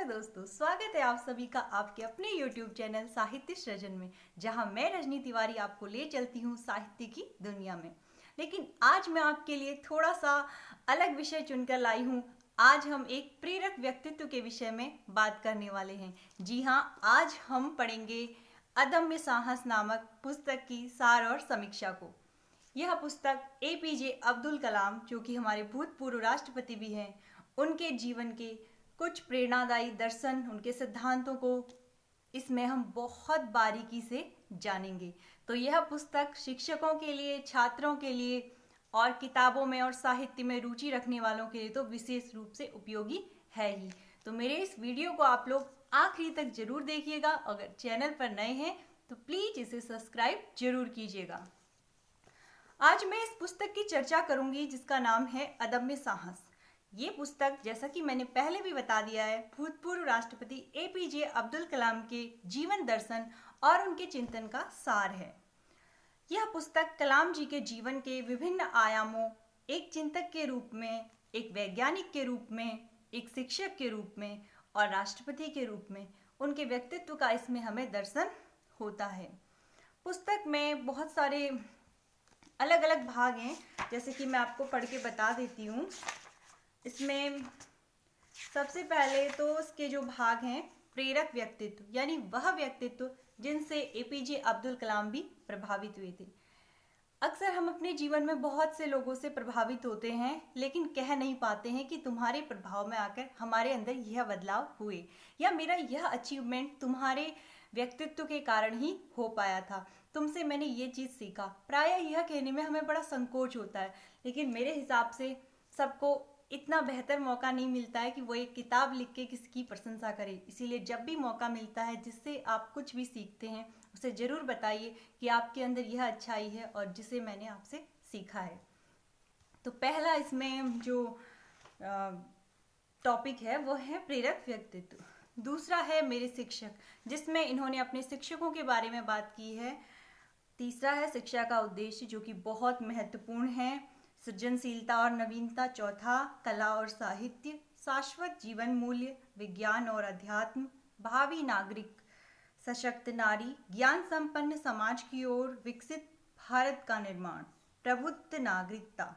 नमस्कार दोस्तों, स्वागत है आप सभी का आपके अपने YouTube चैनल साहित्य सृजन में, जहां मैं रजनी तिवारी आपको ले चलती हूं साहित्य की दुनिया में। लेकिन आज मैं आपके लिए थोड़ा सा अलग विषय चुनकर लाई हूं। आज हम एक प्रेरक व्यक्तित्व के विषय में बात करने वाले हैं। जी हाँ, आज हम पढ़ेंगे अदम्य साहस नामक पुस्तक की सार और समीक्षा को। यह पुस्तक APJ अब्दुल कलाम, जो कि हमारे भूतपूर्व राष्ट्रपति भी हैं, उनके जीवन के कुछ प्रेरणादायी दर्शन, उनके सिद्धांतों को इसमें हम बहुत बारीकी से जानेंगे। तो यह पुस्तक शिक्षकों के लिए, छात्रों के लिए और किताबों में और साहित्य में रुचि रखने वालों के लिए तो विशेष रूप से उपयोगी है ही। तो मेरे इस वीडियो को आप लोग आखिरी तक जरूर देखिएगा। अगर चैनल पर नए हैं तो प्लीज इसे सब्सक्राइब जरूर कीजिएगा। आज मैं इस पुस्तक की चर्चा करूंगी जिसका नाम है अदम्य साहस। ये पुस्तक, जैसा कि मैंने पहले भी बता दिया है, भूतपूर्व राष्ट्रपति APJ अब्दुल कलाम के जीवन दर्शन और उनके चिंतन का सार है। यह पुस्तक कलाम जी के जीवन के विभिन्न आयामों, एक चिंतक के रूप में, एक वैज्ञानिक के रूप में, एक शिक्षक के रूप में और राष्ट्रपति के रूप में उनके व्यक्तित्व का इसमें हमें दर्शन होता है। पुस्तक में बहुत सारे अलग अलग भाग हैं, जैसे कि मैं आपको पढ़ के बता देती हूँ। इसमें सबसे पहले तो इसके जो भाग हैं, प्रेरक व्यक्तित्व, यानी वह व्यक्तित्व जिनसे APJ अब्दुल कलाम भी प्रभावित हुए थे। अक्सर हम अपने जीवन में बहुत से लोगों से प्रभावित होते हैं, लेकिन कह नहीं पाते हैं कि तुम्हारे प्रभाव में आकर हमारे अंदर यह बदलाव हुए, या मेरा यह अचीवमेंट तुम्हारे व्यक्तित्व के कारण ही हो पाया था, तुमसे मैंने ये चीज़ सीखा। प्रायः यह कहने में हमें बड़ा संकोच होता है, लेकिन मेरे हिसाब से सबको इतना बेहतर मौका नहीं मिलता है कि वो एक किताब लिख के किसी की प्रशंसा करे। इसीलिए जब भी मौका मिलता है जिससे आप कुछ भी सीखते हैं, उसे ज़रूर बताइए कि आपके अंदर यह अच्छाई है और जिसे मैंने आपसे सीखा है। तो पहला इसमें जो टॉपिक है वो है प्रेरक व्यक्तित्व। दूसरा है मेरे शिक्षक, जिसमें इन्होंने अपने शिक्षकों के बारे में बात की है। तीसरा है शिक्षा का उद्देश्य, जो कि बहुत महत्वपूर्ण है। सृजनशीलता और नवीनता। चौथा कला और साहित्य। शाश्वत जीवन मूल्य, विज्ञान और अध्यात्म। भावी नागरिक, सशक्त नारी, ज्ञान संपन्न समाज की ओर विकसित भारत का निर्माण, प्रबुद्ध नागरिकता,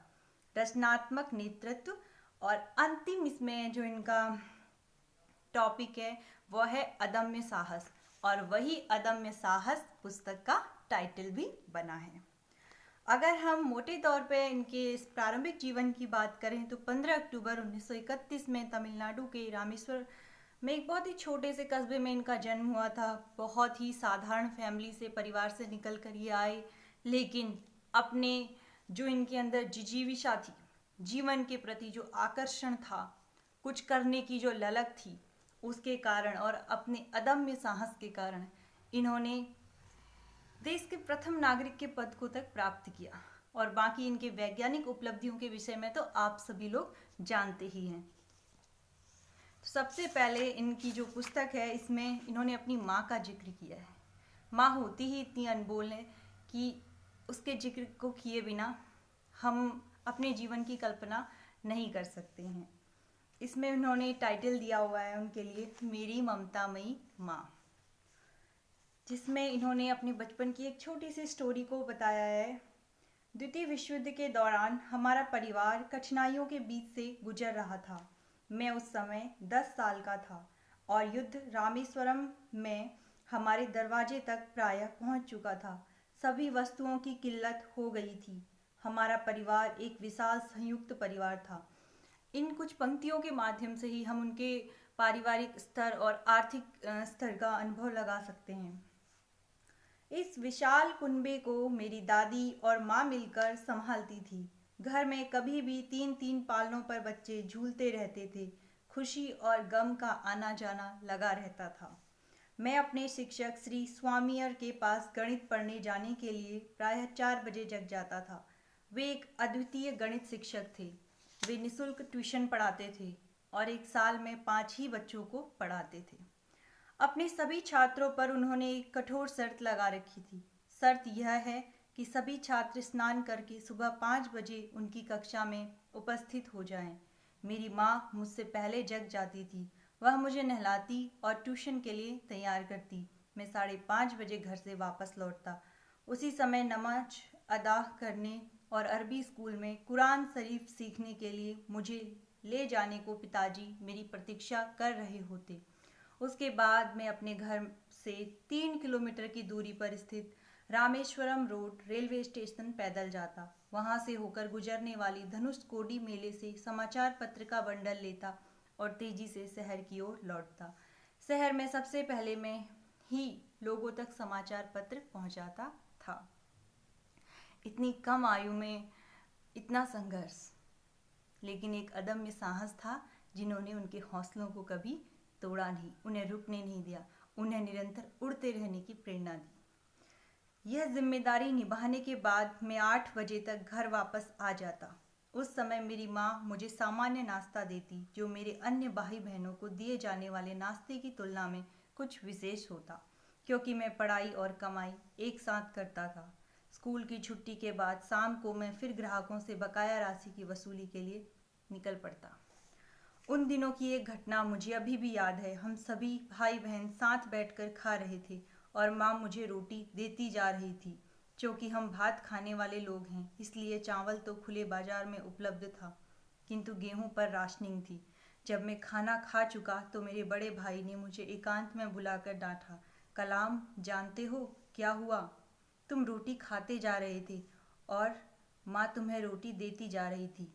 रचनात्मक नेतृत्व और अंतिम इसमें जो इनका टॉपिक है वह है अदम्य साहस। और वही अदम्य साहस पुस्तक का टाइटल भी बना है। अगर हम मोटे तौर पे इनके इस प्रारंभिक जीवन की बात करें तो 15 अक्टूबर 1931 में तमिलनाडु के रामेश्वर में एक बहुत ही छोटे से कस्बे में इनका जन्म हुआ था। बहुत ही साधारण फैमिली से, परिवार से निकल कर ये आए, लेकिन अपने जो इनके अंदर जिजीविषा थी, जीवन के प्रति जो आकर्षण था, कुछ करने की जो ललक थी, उसके कारण और अपने अदम्य साहस के कारण इन्होंने देश के प्रथम नागरिक के पद को तक प्राप्त किया। और बाकी इनके वैज्ञानिक उपलब्धियों के विषय में तो आप सभी लोग जानते ही हैं। तो सबसे पहले इनकी जो पुस्तक है, इसमें इन्होंने अपनी माँ का जिक्र किया है। माँ होती ही इतनी अनमोल है कि उसके जिक्र को किए बिना हम अपने जीवन की कल्पना नहीं कर सकते हैं। इसमें उन्होंने टाइटल दिया हुआ है उनके लिए, मेरी ममतामयी माँ, जिसमें इन्होंने अपने बचपन की एक छोटी सी स्टोरी को बताया है। द्वितीय विश्व युद्ध के दौरान हमारा परिवार कठिनाइयों के बीच से गुजर रहा था। मैं उस समय 10 साल का था और युद्ध रामेश्वरम में हमारे दरवाजे तक प्रायः पहुंच चुका था। सभी वस्तुओं की किल्लत हो गई थी। हमारा परिवार एक विशाल संयुक्त परिवार था। इन कुछ पंक्तियों के माध्यम से ही हम उनके पारिवारिक स्तर और आर्थिक स्तर का अनुभव लगा सकते हैं। इस विशाल कुनबे को मेरी दादी और माँ मिलकर संभालती थी। घर में कभी भी 3-3 पालनों पर बच्चे झूलते रहते थे। खुशी और गम का आना जाना लगा रहता था। मैं अपने शिक्षक श्री स्वामियर के पास गणित पढ़ने जाने के लिए प्रायः 4 बजे जग जाता था। वे एक अद्वितीय गणित शिक्षक थे। वे निःशुल्क ट्यूशन पढ़ाते थे और एक साल में 5 ही बच्चों को पढ़ाते थे। अपने सभी छात्रों पर उन्होंने एक कठोर शर्त लगा रखी थी। शर्त यह है कि सभी छात्र स्नान करके सुबह 5 बजे उनकी कक्षा में उपस्थित हो जाएं। मेरी माँ मुझसे पहले जग जाती थी वह मुझे नहलाती और ट्यूशन के लिए तैयार करती। मैं 5:30 बजे घर से वापस लौटता। उसी समय नमाज अदा करने और अरबी स्कूल में कुरान शरीफ सीखने के लिए मुझे ले जाने को पिताजी मेरी प्रतीक्षा कर रहे होते। उसके बाद मैं अपने घर से 3 किलोमीटर की दूरी पर स्थित रामेश्वरम रोड रेलवे स्टेशन पैदल जाता। वहां से होकर गुजरने वाली धनुषकोडी मेले से समाचार पत्र का बंडल लेता और तेजी से शहर की ओर लौटता। शहर में सबसे पहले मैं ही लोगों तक समाचार पत्र पहुंचाता था। इतनी कम आयु में इतना संघर्ष, लेकिन एक अदम्य साहस था जिन्होंने उनके हौसलों को कभी तोड़ा नहीं, उन्हें रुकने नहीं दिया, उन्हें निरंतर उड़ते रहने की प्रेरणा दी। यह जिम्मेदारी निभाने के बाद मैं 8 बजे तक घर वापस आ जाता। उस समय मेरी माँ मुझे सामान्य नाश्ता देती, जो मेरे अन्य भाई बहनों को दिए जाने वाले नाश्ते की तुलना में कुछ विशेष होता, क्योंकि मैं पढ़ाई और कमाई एक साथ करता था। स्कूल की छुट्टी के बाद शाम को मैं फिर ग्राहकों से बकाया राशि की वसूली के लिए निकल पड़ता। उन दिनों की एक घटना मुझे अभी भी याद है। हम सभी भाई बहन साथ बैठकर खा रहे थे और माँ मुझे रोटी देती जा रही थी। क्योंकि हम भात खाने वाले लोग हैं, इसलिए चावल तो खुले बाजार में उपलब्ध था, किंतु गेहूं पर राशनिंग थी। जब मैं खाना खा चुका तो मेरे बड़े भाई ने मुझे एकांत में बुलाकर डांटा, कलाम, जानते हो क्या हुआ? तुम रोटी खाते जा रहे थे और माँ तुम्हें रोटी देती जा रही थी।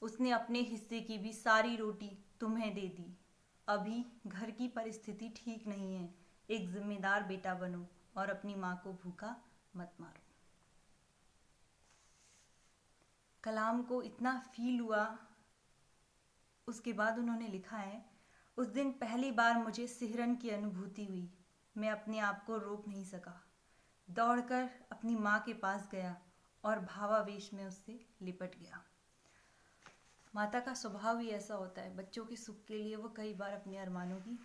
उसने अपने हिस्से की भी सारी रोटी तुम्हें दे दी। अभी घर की परिस्थिति ठीक नहीं है। एक जिम्मेदार बेटा बनो और अपनी माँ को भूखा मत मारो। कलाम को इतना फील हुआ। उसके बाद उन्होंने लिखा है, उस दिन पहली बार मुझे सिहरन की अनुभूति हुई। मैं अपने आप को रोक नहीं सका। दौड़कर अपनी माँ के पास गया और भावावेश में उससे लिपट गया। माता का स्वभाव ही ऐसा होता है, बच्चों के सुख के लिए वो कई बार अपने अरमानों की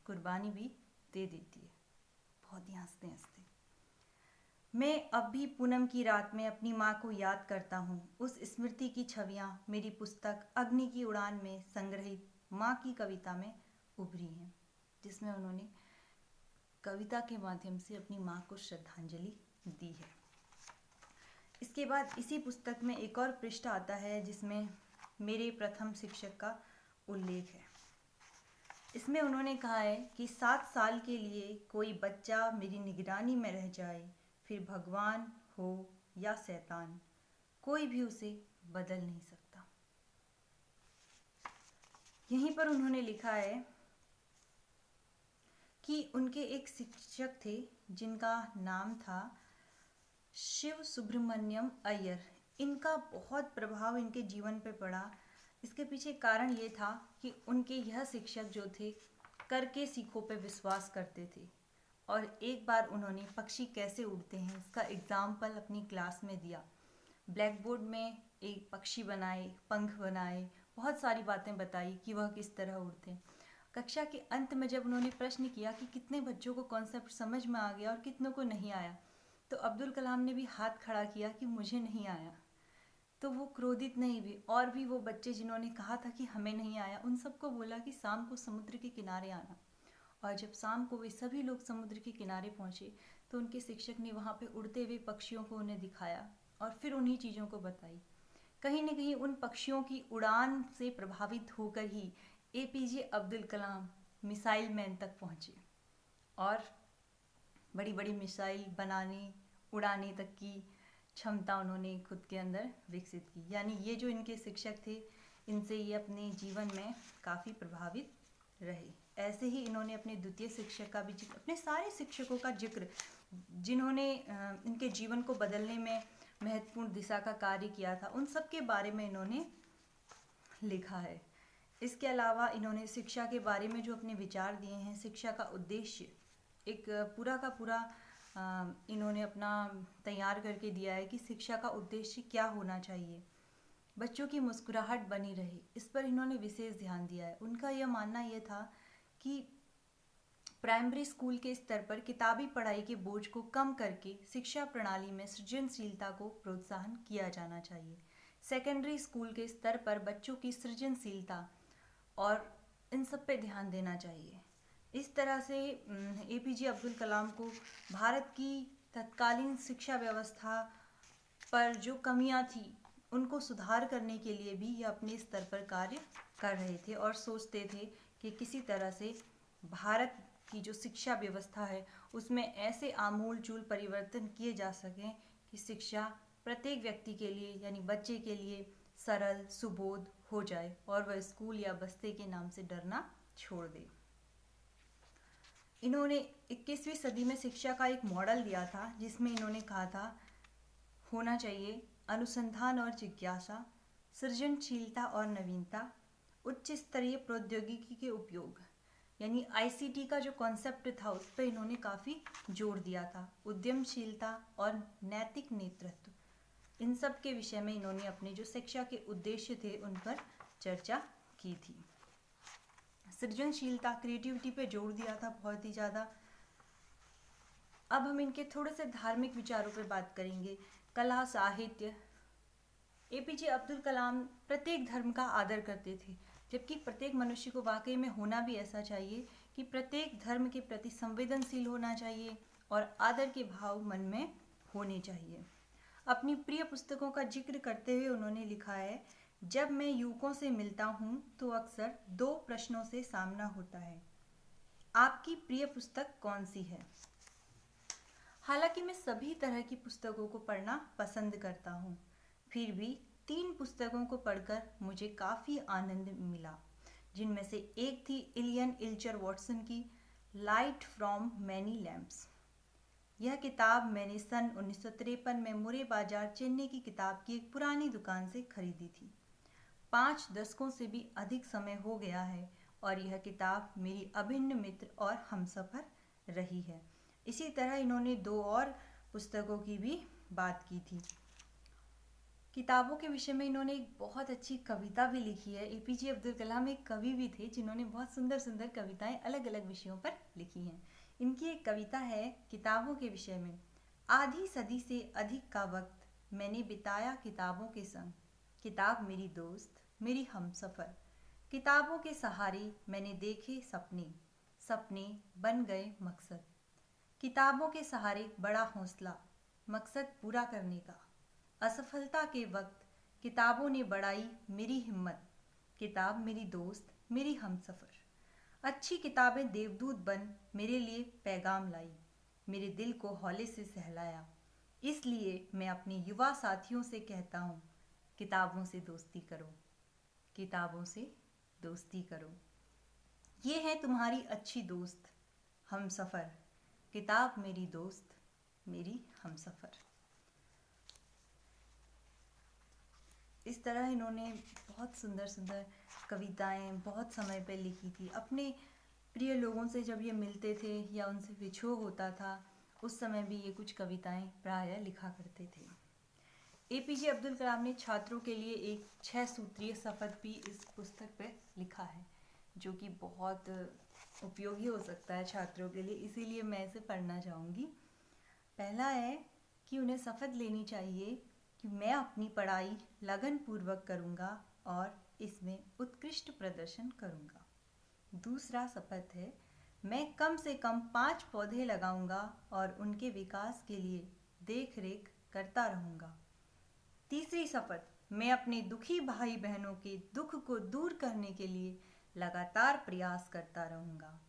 कुर्बानी भी दे देती है। बहुत ही हंसते हंसते मैं अब भी पूनम की रात में अपनी माँ को याद करता हूँ। उस स्मृति की छवियाँ मेरी पुस्तक अग्नि की उड़ान में संग्रहित माँ की कविता में उभरी हैं, जिसमें उन्होंने कविता के माध्यम से अपनी माँ को श्रद्धांजलि दी है। इसके बाद इसी पुस्तक में एक और पृष्ठ आता है जिसमें मेरे प्रथम शिक्षक का उल्लेख है। इसमें उन्होंने कहा है कि 7 साल के लिए कोई बच्चा मेरी निगरानी में रह जाए, फिर भगवान हो या शैतान, कोई भी उसे बदल नहीं सकता। यहीं पर उन्होंने लिखा है कि उनके एक शिक्षक थे जिनका नाम था शिव सुब्रमण्यम अय्यर। इनका बहुत प्रभाव इनके जीवन पे पड़ा। इसके पीछे कारण ये था कि उनके यह शिक्षक जो थे करके सीखों पे विश्वास करते थे, और एक बार उन्होंने पक्षी कैसे उड़ते हैं इसका एग्जाम्पल अपनी क्लास में दिया। ब्लैक बोर्ड में एक पक्षी बनाए, पंख बनाए, बहुत सारी बातें बताई कि वह किस तरह उड़ते हैं। कक्षा के अंत में जब उन्होंने प्रश्न किया कि कितने बच्चों को कॉन्सेप्ट समझ में आ गया और कितनों को नहीं आया, तो अब्दुल कलाम ने भी हाथ खड़ा किया कि मुझे नहीं आया। तो वो क्रोधित नहीं हुए, और भी वो बच्चे जिन्होंने कहा था कि हमें नहीं आया, उन सबको बोला कि शाम को समुद्र के किनारे आना। और जब शाम को वे सभी लोग समुद्र के किनारे पहुंचे तो उनके शिक्षक ने वहाँ पे उड़ते हुए पक्षियों को उन्हें दिखाया और फिर उन्हीं चीज़ों को बताई। कहीं न कहीं उन पक्षियों की उड़ान से प्रभावित होकर ही APJ Abdul Kalam missile man तक पहुँचे और बड़ी बड़ी मिसाइल बनाने, उड़ाने तक की क्षमता उन्होंने खुद के अंदर विकसित की। यानी ये जो इनके शिक्षक थे, इनसे ये अपने जीवन में काफ़ी प्रभावित रहे। ऐसे ही इन्होंने अपने द्वितीय शिक्षक का भी जिक्र, अपने सारे शिक्षकों का जिक्र जिन्होंने इनके जीवन को बदलने में महत्वपूर्ण दिशा का कार्य किया था, उन सब के बारे में इन्होंने लिखा है। इसके अलावा इन्होंने शिक्षा के बारे में जो अपने विचार दिए हैं, शिक्षा का उद्देश्य एक पूरा का पूरा इन्होंने अपना तैयार करके दिया है कि शिक्षा का उद्देश्य क्या होना चाहिए। बच्चों की मुस्कुराहट बनी रहे, इस पर इन्होंने विशेष ध्यान दिया है। उनका यह मानना यह था कि प्राइमरी स्कूल के स्तर पर किताबी पढ़ाई के बोझ को कम करके शिक्षा प्रणाली में सृजनशीलता को प्रोत्साहन किया जाना चाहिए। सेकेंडरी स्कूल के स्तर पर बच्चों की सृजनशीलता और इन सब पे ध्यान देना चाहिए। इस तरह से एपीजे अब्दुल कलाम को भारत की तत्कालीन शिक्षा व्यवस्था पर जो कमियां थी उनको सुधार करने के लिए भी ये अपने स्तर पर कार्य कर रहे थे और सोचते थे कि किसी तरह से भारत की जो शिक्षा व्यवस्था है उसमें ऐसे आमूल चूल परिवर्तन किए जा सकें कि शिक्षा प्रत्येक व्यक्ति के लिए यानी बच्चे के लिए सरल सुबोध हो जाए और वह स्कूल या बस्ते के नाम से डरना छोड़ दे। इन्होंने 21वीं सदी में शिक्षा का एक मॉडल दिया था जिसमें इन्होंने कहा था होना चाहिए अनुसंधान और जिज्ञासा, सृजनशीलता और नवीनता, उच्च स्तरीय प्रौद्योगिकी के उपयोग, यानी आईसीटी का जो कॉन्सेप्ट था उस पर इन्होंने काफ़ी जोर दिया था। उद्यमशीलता और नैतिक नेतृत्व, इन सब के विषय में इन्होंने अपने जो शिक्षा के उद्देश्य थे उन पर चर्चा की थी। सृजनशीलता, क्रिएटिविटी पे जोर दिया था बहुत ही ज़्यादा। अब हम इनके थोड़े से धार्मिक विचारों पर बात करेंगे। कला, साहित्य। एपीजे अब्दुल कलाम प्रत्येक धर्म का आदर करते थे, जबकि प्रत्येक मनुष्य को वाकई में होना भी ऐसा चाहिए कि प्रत्येक धर्म के प्रति संवेदनशील होना चाहिए और आदर के भाव मन में होने चाहिए। अपनी प्रिय पुस्तकों का जिक्र करते हुए उन्होंने लिखा है, जब मैं युवकों से मिलता हूँ तो अक्सर 2 प्रश्नों से सामना होता है। आपकी प्रिय पुस्तक कौन सी है? हालांकि मैं सभी तरह की पुस्तकों को पढ़ना पसंद करता हूँ, फिर भी 3 पुस्तकों को पढ़कर मुझे काफ़ी आनंद मिला, जिनमें से एक थी इलियन इल्चर वॉटसन की लाइट फ्रॉम मैनी लैम्प्स। यह किताब मैंने सन 1953 में मुरे बाजार चेन्नई की किताब की एक पुरानी दुकान से खरीदी थी। 5 दशकों से भी अधिक समय हो गया है और यह किताब मेरी अभिन्न मित्र और हमसफर रही है। इसी तरह इन्होंने 2 और पुस्तकों की भी बात की थी। किताबों के विषय में इन्होंने एक बहुत अच्छी कविता भी लिखी है। एपीजे अब्दुल कलाम एक कवि भी थे जिन्होंने बहुत सुंदर सुंदर कविताएं अलग अलग विषयों पर लिखी हैं। इनकी एक कविता है किताबों के विषय में, आधी सदी से अधिक का वक्त मैंने बिताया किताबों के संग, किताब मेरी दोस्त मेरी हमसफर, किताबों के सहारे मैंने देखे सपने, सपने बन गए मकसद, किताबों के सहारे बड़ा हौसला मकसद पूरा करने का, असफलता के वक्त किताबों ने बढ़ाई मेरी हिम्मत, किताब मेरी दोस्त मेरी हमसफर, अच्छी किताबें देवदूत बन मेरे लिए पैगाम लाई, मेरे दिल को हौले से सहलाया, इसलिए मैं अपने युवा साथियों से कहता हूँ, किताबों से दोस्ती करो, किताबों से दोस्ती करो। ये है तुम्हारी अच्छी दोस्त हमसफर, किताब मेरी दोस्त मेरी हमसफर। इस तरह इन्होंने बहुत सुंदर सुंदर कविताएं बहुत समय पर लिखी थी। अपने प्रिय लोगों से जब ये मिलते थे या उनसे विछोह होता था उस समय भी ये कुछ कविताएं प्रायः लिखा करते थे। एपीजे अब्दुल कलाम ने छात्रों के लिए एक 6 सूत्रीय शपथ भी इस पुस्तक पे लिखा है, जो कि बहुत उपयोगी हो सकता है छात्रों के लिए, इसीलिए मैं इसे पढ़ना चाहूँगी। पहला है कि उन्हें शपथ लेनी चाहिए कि मैं अपनी पढ़ाई लगन पूर्वक करूँगा और इसमें उत्कृष्ट प्रदर्शन करूँगा। दूसरा शपथ है, मैं कम से कम 5 पौधे लगाऊंगा और उनके विकास के लिए देख रेख करता रहूँगा। तीसरी शपथ, मैं अपने दुखी भाई बहनों के दुख को दूर करने के लिए लगातार प्रयास करता रहूँगा।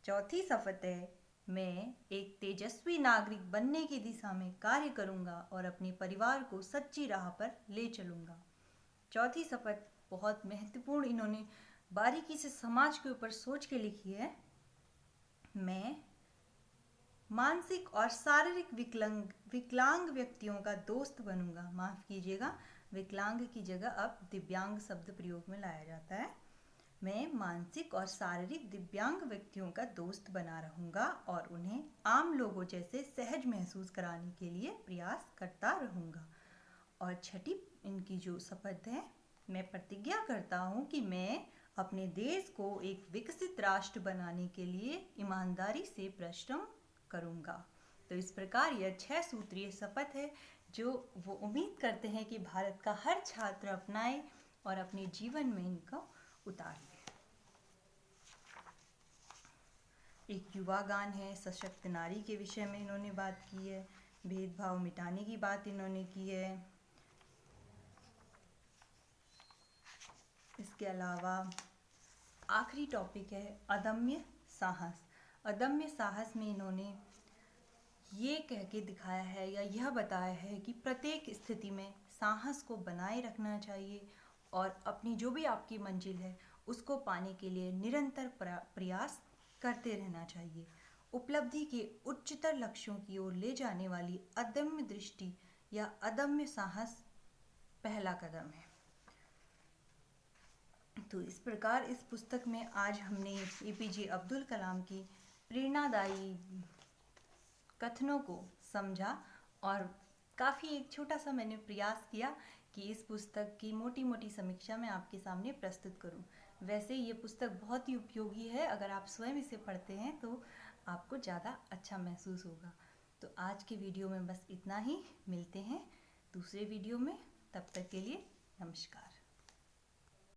चौथी शपथ है, मैं एक तेजस्वी नागरिक बनने की दिशा में कार्य करूँगा और अपने परिवार को सच्ची राह पर ले चलूँगा। चौथी शपथ बहुत महत्वपूर्ण, इन्होंने बारीकी से समाज के ऊपर सोच के लिखी है। मैं मानसिक और शारीरिक विकलांग व्यक्तियों का दोस्त बनूंगा। माफ कीजिएगा, विकलांग की जगह अब दिव्यांग शब्द प्रयोग में लाया जाता है। मैं मानसिक और शारीरिक दिव्यांग व्यक्तियों का दोस्त बना रहूंगा और उन्हें आम लोगों जैसे सहज महसूस कराने के लिए प्रयास करता रहूंगा। और छठी इनकी जो शपथ है, मैं प्रतिज्ञा करता हूँ कि मैं अपने देश को एक विकसित राष्ट्र बनाने के लिए ईमानदारी से परिश्रम करूँगा। तो इस प्रकार यह 6 सूत्रीय शपथ है जो वो उम्मीद करते हैं कि भारत का हर छात्र अपनाए और अपने जीवन में इनको उतारे। एक युवा गान है, सशक्त नारी के विषय में इन्होंने बात की है, भेदभाव मिटाने की बात इन्होंने की है। इसके अलावा आखिरी टॉपिक है अदम्य साहस। अदम्य साहस में इन्होंने ये कह के दिखाया है या यह बताया है कि प्रत्येक स्थिति में साहस को बनाए रखना चाहिए और अपनी जो भी आपकी मंजिल है उसको पाने के लिए निरंतर प्रयास करते रहना चाहिए। उपलब्धि के उच्चतर लक्ष्यों की ओर ले जाने वाली अदम्य दृष्टि या अदम्य साहस पहला कदम है। तो इस प्रकार इस पुस्तक में आज हमने एपीजे अब्दुल कलाम की प्रेरणादायी कथनों को समझा और काफ़ी एक छोटा सा मैंने प्रयास किया कि इस पुस्तक की मोटी मोटी समीक्षा मैं आपके सामने प्रस्तुत करूं। वैसे ये पुस्तक बहुत ही उपयोगी है, अगर आप स्वयं इसे पढ़ते हैं तो आपको ज़्यादा अच्छा महसूस होगा। तो आज के वीडियो में बस इतना ही, मिलते हैं दूसरे वीडियो में, तब तक के लिए नमस्कार।